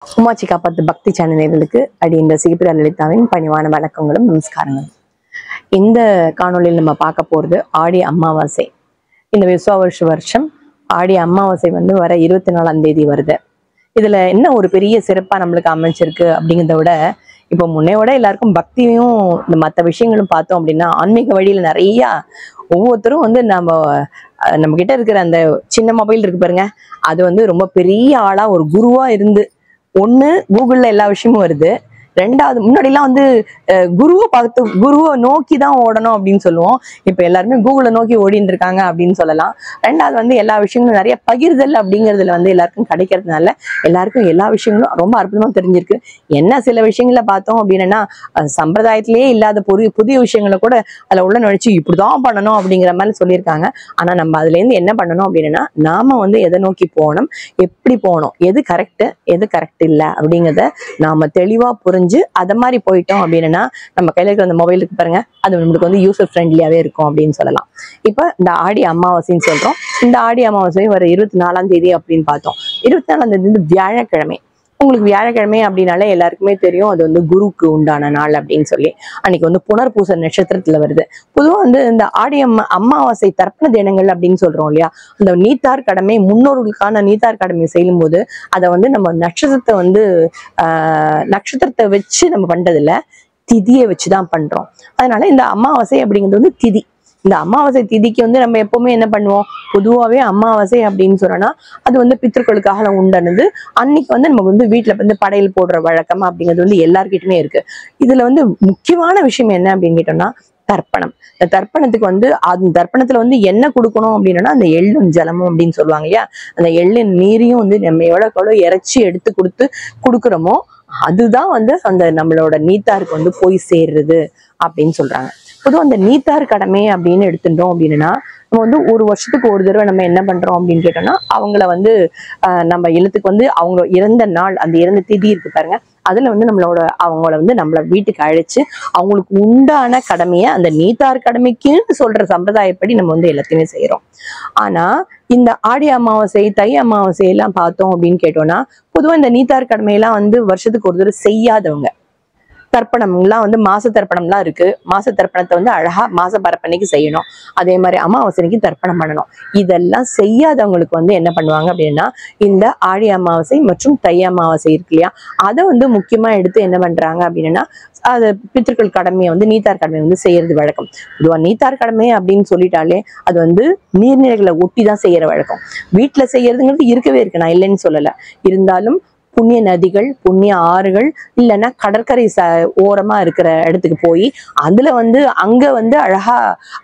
உமாச்சி காப்பாத்து பக்தி சேனல்களுக்கு இந்த சிகிப்பிட லலிதாவின் பணிவான வணக்கங்களும் நமஸ்காரங்களும். இந்த காணொலியில் நம்ம பார்க்க போறது ஆடி அமாவாசை. இந்த விஸ்வாவசு வருஷம் ஆடி அமாவாசை வர 24ஆம் தேதி வருது. இதுல என்ன ஒரு பெரிய சிறப்பா நம்மளுக்கு அமைஞ்சிருக்கு அப்படிங்கிறத விட, இப்போ முன்னையோட எல்லாருக்கும் பக்தியும் இந்த மற்ற விஷயங்களும் பார்த்தோம் அப்படின்னா, ஆன்மீக வழியில நிறைய ஒவ்வொருத்தரும் நம்ம கிட்ட இருக்கிற அந்த சின்ன மொபைல் இருக்கு பாருங்க, அது ரொம்ப பெரிய ஆளா ஒரு குருவா இருந்து, ஒண்ணு கூகுள்ல எல்லா விஷயமும் வருது, ரெண்டாவது முன்னாடிலாம் குருவை நோக்கி தான் ஓடணும் அப்படின்னு சொல்லுவோம். இப்ப எல்லாருமே கூகுளை நோக்கி ஓடிட்டு இருக்காங்க அப்படின்னு சொல்லலாம். ரெண்டாவது எல்லா விஷயங்களும் நிறைய பகிர்தல் அப்படிங்கிறதுல எல்லாருக்கும் கிடைக்கிறதுனால எல்லாருக்கும் எல்லா விஷயங்களும் ரொம்ப அற்புதமா தெரிஞ்சிருக்கு. என்ன சில விஷயங்கள பார்த்தோம் அப்படின்னா, சம்பிரதாயத்திலேயே இல்லாத புதிய விஷயங்களை கூட அதுல உள்ள நுழைச்சு இப்படிதான் பண்ணணும் அப்படிங்கிற மாதிரி சொல்லியிருக்காங்க. ஆனா நம்ம அதுல இருந்து என்ன பண்ணணும் அப்படின்னா, நாம எதை நோக்கி போகணும், எப்படி போகணும், எது கரெக்ட் எது கரெக்ட் இல்லை அப்படிங்கிறத நாம தெளிவா புரிஞ்சு அத மாதிரி போயிட்டோம் அப்படின்னா, நம்ம கையில இருக்கிற அந்த மொபைலுக்கு பாருங்க, அது நம்மளுக்கு யூசர் ஃப்ரெண்ட்லியாவே இருக்கும் அப்படின்னு சொல்லலாம். இப்ப இந்த ஆடி அமாவாசைன்னு சொல்றோம். இந்த ஆடி அமாவாசை வர 24ஆம் தேதி அப்படின்னு பார்த்தோம். 24ஆம் தேதி வியாழக்கிழமை. உங்களுக்கு வியாழக்கிழமை அப்படின்னாலே எல்லாருக்குமே தெரியும், அது குருக்கு உண்டான நாள் அப்படின்னு சொல்லி. அன்னைக்கு புனர்பூச நட்சத்திரத்துல வருது. பொதுவா இந்த ஆடி அமாவாசை தர்ப்பண தினங்கள் அப்படின்னு சொல்றோம் இல்லையா, அந்த நீத்தார் கடமை, முன்னோர்களுக்கான நீத்தார் கடமை செய்யும் போது அதை நம்ம நட்சத்திரத்தை வச்சு நம்ம பண்றதில்ல, திதியை வச்சுதான் பண்றோம். அதனால இந்த அமாவாசை அப்படிங்கிறது திதி. இந்த அமாவாசை திதிக்கு நம்ம எப்பவுமே என்ன பண்ணுவோம், பொதுவாகவே அமாவாசை அப்படின்னு சொன்னா அது பித்ருக்களுக்காக உண்டானது. அன்னைக்கு நம்ம வீட்டுல படையல் போடுற வழக்கம் அப்படிங்கிறது எல்லார்கிட்டயுமே இருக்கு. இதுல முக்கியமான விஷயம் என்ன அப்படின்னு கேட்டோம்னா, தர்ப்பணம். இந்த தர்ப்பணத்துக்கு அந்த தர்ப்பணத்துல என்ன கொடுக்கணும் அப்படின்னா, அந்த எள்ளும் ஜலமும் அப்படின்னு சொல்லுவாங்க இல்லையா, அந்த எள்ளின் நீரையும் நம்ம எவ்வளவு இறைச்சி எடுத்து கொடுக்குறோமோ அதுதான் அந்த நம்மளோட நீத்தாருக்கு போய் சேர்றது அப்படின்னு சொல்றாங்க. பொதுவாக அந்த நீத்தார் கடமை அப்படின்னு எடுத்துட்டோம் அப்படின்னா, நம்ம ஒரு வருஷத்துக்கு ஒரு தடவை நம்ம என்ன பண்றோம் அப்படின்னு கேட்டோம்னா, அவங்கள நம்ம இல்லத்துக்கு அவங்க இறந்த நாள், அந்த இறந்த திதி இருக்கு பாருங்க, அதுல அவங்கள நம்மள வீட்டுக்கு அழைச்சு அவங்களுக்கு உண்டான கடமையை, அந்த நீத்தார் கடமைக்குன்னு சொல்ற சம்பிரதாயப்படி நம்ம எல்லாத்தையுமே செய்யறோம். ஆனா இந்த ஆடி அமாவாசை, தை அமாவாசை எல்லாம் பார்த்தோம் அப்படின்னு கேட்டோம்னா, பொதுவா இந்த நீத்தார் கடமையெல்லாம் வருஷத்துக்கு ஒரு தடவை செய்யாதவங்க, தர்ப்பணம்லாம் மாச தர்ப்பணம்லாம் இருக்கு. மாச தர்ப்பணத்தை அழகா மாச பரப்பன்னைக்கு செய்யணும். அதே மாதிரி அமாவாசைக்கு தர்ப்பணம் பண்ணணும். இதெல்லாம் செய்யாதவங்களுக்கு என்ன பண்ணுவாங்க அப்படின்னா, இந்த ஆடி அமாவாசை மற்றும் தை அமாவாசை இருக்கு இல்லையா, அதை முக்கியமா எடுத்து என்ன பண்றாங்க அப்படின்னா, அது பித்ருக்கள் கடமையை நீத்தார் கடமையை செய்யறது வழக்கம். பொதுவா நீத்தார் கடமை அப்படின்னு சொல்லிட்டாலே அது நீர்நிலைகளை ஒட்டி தான் செய்யற வழக்கம். வீட்டுல செய்யறதுங்கிறது இருக்கவே இருக்கு, நான் இல்லைன்னு சொல்லல. இருந்தாலும் புண்ணிய நதிகள், புண்ணிய ஆறுகள், இல்லைன்னா கடற்கரை ஓரமா இருக்கிற இடத்துக்கு போய் அதுல அங்க அழகா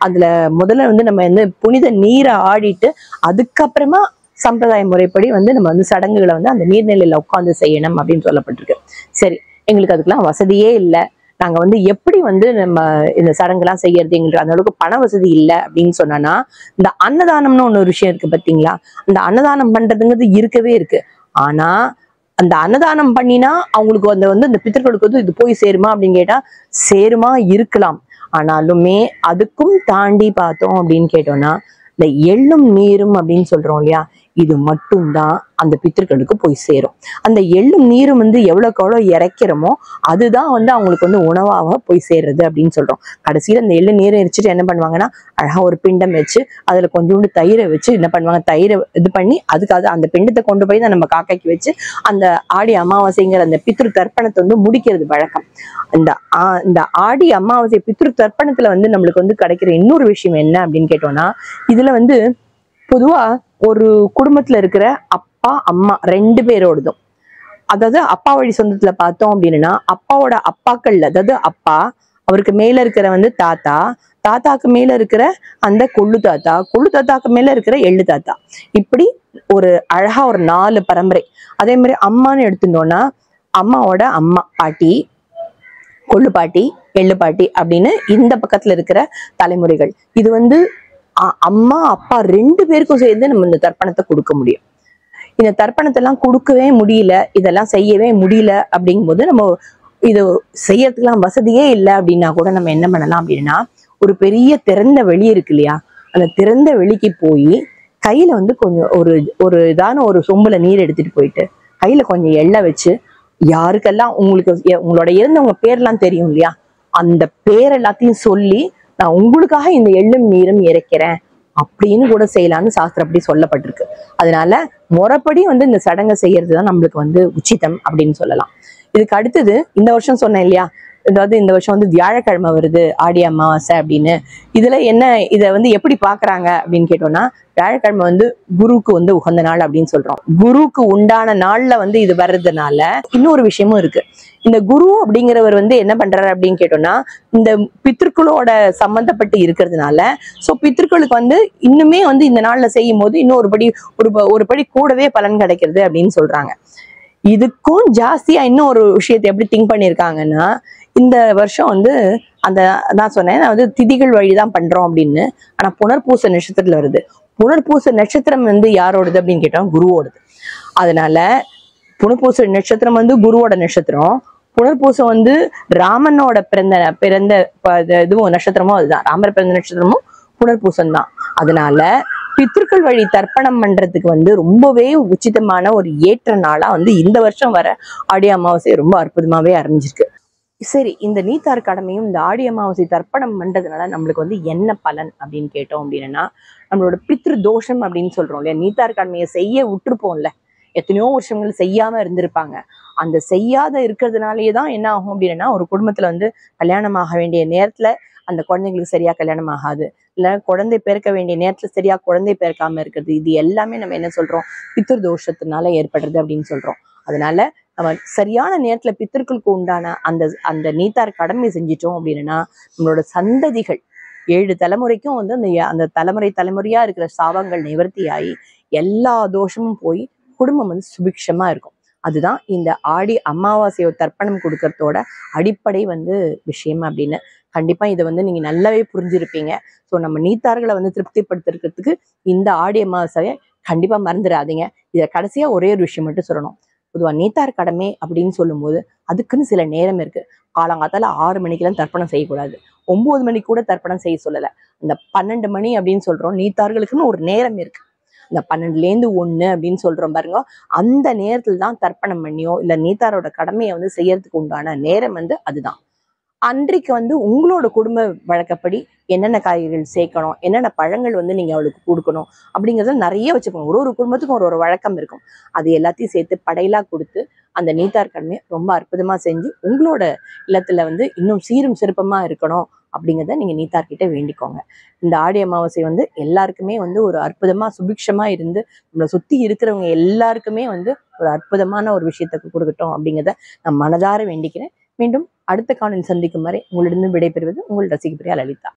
அதுல முதல்ல நம்ம புனித நீரை ஆடிட்டு அதுக்கப்புறமா சம்பிரதாய முறைப்படி நம்ம சடங்குகளை அந்த நீர்நிலையில உட்கார்ந்து செய்யணும் அப்படின்னு சொல்லப்பட்டிருக்கு. சரி, எங்களுக்கு அதுக்கெல்லாம் வசதியே இல்லை, நாங்க எப்படி நம்ம இந்த சடங்குலாம் செய்யறதுங்கிற அந்த அளவுக்கு பண வசதி இல்லை அப்படின்னு சொன்னா, இந்த அன்னதானம்னு ஒரு விஷயம் இருக்கு பாத்தீங்களா, அந்த அன்னதானம் பண்றதுங்கிறது இருக்கவே இருக்கு. ஆனா அந்த அன்னதானம் பண்ணினா அவங்களுக்கு அந்த பித்தர்களுக்கு இது போய் சேருமா அப்படின்னு கேட்டா, சேருமா இருக்கலாம். ஆனாலுமே அதுக்கும் தாண்டி பார்த்தோம் அப்படின்னு கேட்டோம்னா, இந்த எள்ளும் நீரும் அப்படின்னு சொல்றோம் இல்லையா, இது மட்டும்தான் அந்த பித்தர்களுக்கு போய் சேரும். அந்த எள்ளும் நீரும் எவ்வளவுக்கு எவ்வளவு இறைக்கிறோமோ அதுதான் அவங்களுக்கு உணவாக போய் சேர்றது அப்படின்னு சொல்றோம். கடைசியில அந்த எள்ளு நீரை எரிச்சிட்டு என்ன பண்ணுவாங்கன்னா, அழகா ஒரு பிண்டம் வச்சு அதுல கொஞ்சோண்டு தயிரை வச்சு என்ன பண்ணுவாங்க, தயிரை இது பண்ணி அதுக்காக அந்த பிண்டத்தை கொண்டு போய் தான் நம்ம காக்கைக்கு வச்சு அந்த ஆடி அமாவாசைங்கிற அந்த பித்ரு தர்ப்பணத்தை முடிக்கிறது வழக்கம். இந்த ஆடி அமாவாசை பித்ரு தர்ப்பணத்துல நம்மளுக்கு கிடைக்கிற இன்னொரு விஷயம் என்ன அப்படின்னு கேட்டோம்னா, இதுல பொதுவா ஒரு குடும்பத்துல இருக்கிற அப்பா அம்மா ரெண்டு பேரோடதும், அதாவது அப்பா வழி சொந்தத்துல பார்த்தோம் அப்படின்னா, அப்பாவோட அப்பாக்கள், அதாவது அப்பா, அவருக்கு மேல இருக்கிற தாத்தா, தாத்தாக்கு மேல இருக்கிற அந்த கொள்ளு தாத்தாக்கு மேல இருக்கிற எள்ளு தாத்தா, இப்படி ஒரு அழகா ஒரு 4 பரம்பரை. அதே மாதிரி அம்மான்னு எடுத்துட்டோம்னா, அம்மாவோட அம்மா பாட்டி, கொள்ளு பாட்டி, எள்ளு பாட்டி அப்படின்னு இந்த பக்கத்துல இருக்கிற தலைமுறைகள். இது அம்மா அப்பா ரெண்டு பேருக்கும் சேர்ந்து நம்ம இந்த தர்ப்பணத்தை கொடுக்க முடியும். இந்த தர்ப்பணத்தை எல்லாம் கொடுக்கவே முடியல, இதெல்லாம் செய்யவே முடியல அப்படிங்கும்போது, நம்ம இது செய்யறதுக்கெல்லாம் வசதியே இல்லை அப்படின்னா கூட நம்ம என்ன பண்ணலாம் அப்படின்னா, ஒரு பெரிய திறந்த வெளி இருக்கு இல்லையா, அந்த திறந்த வெளிக்கு போய் கையில கொஞ்சம் ஒரு இதான ஒரு சொம்புல நீர் எடுத்துட்டு போயிட்டு கையில கொஞ்சம் எண்ணெய் வச்சு யாருக்கெல்லாம் உங்களோட இருந்தவங்க பேர்லாம் தெரியும் இல்லையா, அந்த பேர் எல்லாத்தையும் சொல்லி நான் உங்களுக்காக இந்த எள்ளும் நீரும் இறைக்கிறேன் அப்படின்னு கூட செய்யலாம்னு சாஸ்திரப்படி சொல்லப்பட்டிருக்கு. அதனால முறைப்படி இந்த சடங்கை செய்யறதுதான் நம்மளுக்கு உச்சிதம் அப்படின்னு சொல்லலாம். இதுக்கு அடுத்தது இந்த வருஷம் சொன்னேன் இல்லையா, அதாவது இந்த வருஷம் வியாழக்கிழமை வருது, ஆடி அமாவாசை அப்படின்னு. இதுல என்ன இதை எப்படி பாக்குறாங்க அப்படின்னு கேட்டோம்னா, வியாழக்கிழமை குருவுக்கு உகந்த நாள் அப்படின்னு சொல்றோம். குருவுக்கு உண்டான நாள்ல இது வர்றதுனால இன்னொரு விஷயமும் இருக்கு. இந்த குரு அப்படிங்கிறவர் என்ன பண்றாரு அப்படின்னு கேட்டோம்னா, இந்த பித்திருக்களோட சம்பந்தப்பட்டு இருக்கிறதுனால சோ பித்திருக்களுக்கு இன்னுமே இந்த நாள்ல செய்யும் போது இன்னும் ஒரு படி கூடவே பலன் கிடைக்கிறது அப்படின்னு சொல்றாங்க. இதுக்கும் ஜாஸ்தியா இன்னும் ஒரு விஷயத்தை எப்படி திங்க் பண்ணிருக்காங்கன்னா, இந்த வருஷம் அந்த நான் சொன்னேன் திதிகள் வழிதான் பண்றோம் அப்படின்னு. ஆனா புனர்பூச நட்சத்திரத்துல வருது. புனர்பூச நட்சத்திரம் யாரோடது அப்படின்னு கேட்டா குருவோடது. அதனால புனர்பூச நட்சத்திரம் குருவோட நட்சத்திரம். புனர்பூசம் ராமனோட பிறந்த இதுவும் நட்சத்திரமும் அதுதான். ராமர் பிறந்த நட்சத்திரமும் புனர்பூசம் தான். அதனால பித்திருக்கள் வழி தர்ப்பணம் பண்றதுக்கு ரொம்பவே உச்சிதமான ஒரு ஏற்ற நாளா இந்த வருஷம் வர ஆடி அமாவாசை ரொம்ப அற்புதமாவே அறிஞ்சிருக்கு. சரி, இந்த நீத்தார் கடமையும் இந்த ஆடி அமாவாசை தர்ப்பணம் பண்றதுனால நம்மளுக்கு என்ன பலன் அப்படின்னு கேட்டோம் அப்படின்னா, நம்மளோட பித்ரு தோஷம் அப்படின்னு சொல்றோம் இல்லையா, நீத்தார் கடமையை செய்ய விட்டுருப்போம்ல, எத்தனையோ வருஷங்கள் செய்யாம இருந்திருப்பாங்க. அந்த செய்யாத இருக்கிறதுனாலயே தான் என்ன ஆகும் அப்படின்னா, ஒரு குடும்பத்துல கல்யாணம் ஆக வேண்டிய நேரத்துல அந்த குழந்தைங்களுக்கு சரியா கல்யாணம் ஆகாது, இல்ல குழந்தை பிறக்க வேண்டிய நேரத்துல சரியா குழந்தை பிறக்காம இருக்கிறது. இது எல்லாமே நம்ம என்ன சொல்றோம், பித்ரு தோஷத்தினால ஏற்படுறது அப்படின்னு சொல்றோம். அதனால நம்ம சரியான நேரத்துல பித்திருக்களுக்கு உண்டான அந்த நீத்தார் கடமை செஞ்சிட்டோம் அப்படின்னா, நம்மளோட சந்ததிகள் 7 தலைமுறைக்கும் அந்த தலைமுறையா இருக்கிற சாபங்கள் நிவர்த்தி ஆகி எல்லா தோஷமும் போய் குடும்பம் சுபிக்ஷமா இருக்கும். அதுதான் இந்த ஆடி அமாவாசையோ தர்ப்பணம் கொடுக்கறதோட அடிப்படை விஷயம் அப்படின்னு. கண்டிப்பா இதை நீங்க நல்லாவே புரிஞ்சிருப்பீங்க. ஸோ நம்ம நீத்தார்களை திருப்திப்படுத்துறதுக்கு இந்த ஆடி அமாவாசையை கண்டிப்பா மறந்துடாதீங்க. இதை கடைசியா ஒரே ஒரு விஷயம் மட்டும் சொல்லணும். பொதுவா நீத்தார் கடமை அப்படின்னு சொல்லும்போது அதுக்குன்னு சில நேரம் இருக்கு. காலங்காத்தால 6 மணிக்கெல்லாம் தர்ப்பணம் செய்யக்கூடாது. 9 மணிக்கு கூட தர்ப்பணம் செய்ய சொல்லல. அந்த 12 மணி அப்படின்னு சொல்றோம், நீத்தார்களுக்குன்னு ஒரு நேரம் இருக்கு. இந்த 12லேருந்து 1 அப்படின்னு சொல்றோம் பாருங்க, அந்த நேரத்துல தான் தர்ப்பணம் பண்ணியோ இல்ல நீத்தாரோட கடமையை செய்யறதுக்கு உண்டான நேரம் அதுதான். அன்றைக்கு உங்களோட குடும்ப வழக்கப்படி என்னென்ன காய்கறிகள் சேர்க்கணும், என்னென்ன பழங்கள் நீங்க அவளுக்கு கொடுக்கணும் அப்படிங்கறத நிறைய வச்சுக்கோங்க. ஒரு குடும்பத்துக்கும் ஒரு வழக்கம் இருக்கும். அது எல்லாத்தையும் சேர்த்து படையலா கொடுத்து அந்த நீத்தார் கடமையை ரொம்ப அற்புதமா செஞ்சு உங்களோட இல்லத்துல இன்னும் சீரும் சிறப்பமா இருக்கணும் அப்படிங்கிறத நீங்க நீத்தார்கிட்ட வேண்டிக்கோங்க. இந்த ஆடி அமாவாசை எல்லாருக்குமே ஒரு அற்புதமா சுபிக்ஷமா இருந்து நம்மளை சுத்தி இருக்கிறவங்க எல்லாருக்குமே ஒரு அற்புதமான ஒரு விஷயத்தை கொடுக்கட்டும் அப்படிங்கிறத நான் மனதார வேண்டிக்கிறேன். மீண்டும் அடுத்த காணொளி சந்திக்கும் வரை உங்களிடம் விடைபெறுவது உங்கள் ரசிகப்பிரியா லலிதா.